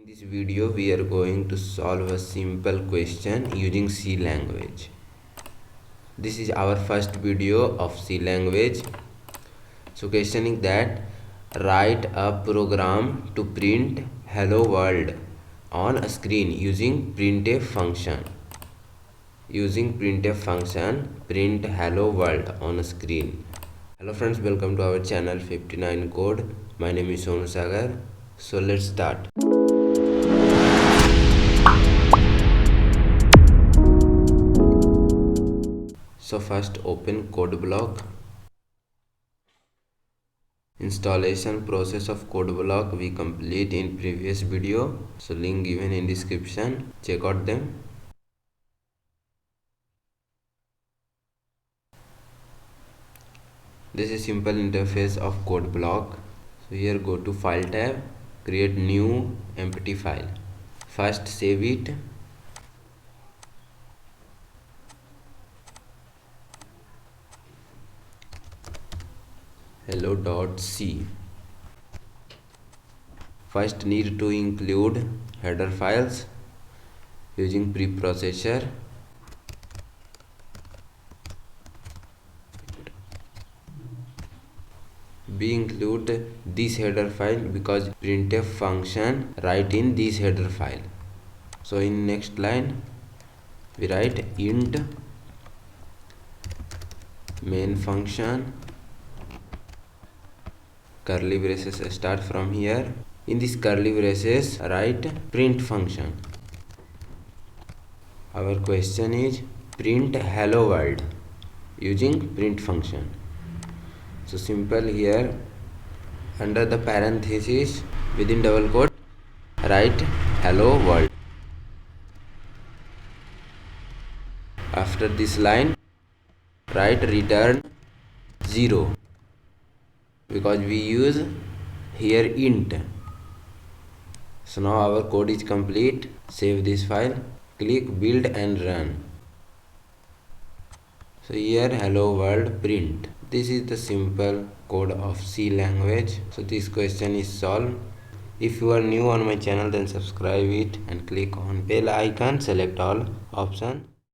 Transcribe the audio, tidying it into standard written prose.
this video we are going to solve a simple question using C language. This is our first video of C language. So question is that write a program to print hello world on a screen using printf function. Using printf function, print hello world on a screen. Hello friends, welcome to our channel 59 code. My name is Sonu Sagar. So let's start. So first open code block. Installation process of code block we complete in previous video. So link given in description. Check out them. This is simple interface of code block. So here go to file tab, create new empty file. First save it. hello.c. First need to include header files using preprocessor. We include this header file because printf function write in this header file. So in next line we write int main function, curly braces start from here. In this curly braces write print function. Our question is print hello world using print function. So simple here, under the parenthesis within double quote write hello world. After this line write return 0 because we use here int. So now our code is complete. Save this file, click build and run. So here hello world print. This is the simple code of C language. So this question is solved. If you are new on my channel, then subscribe it and click on bell icon, select all option.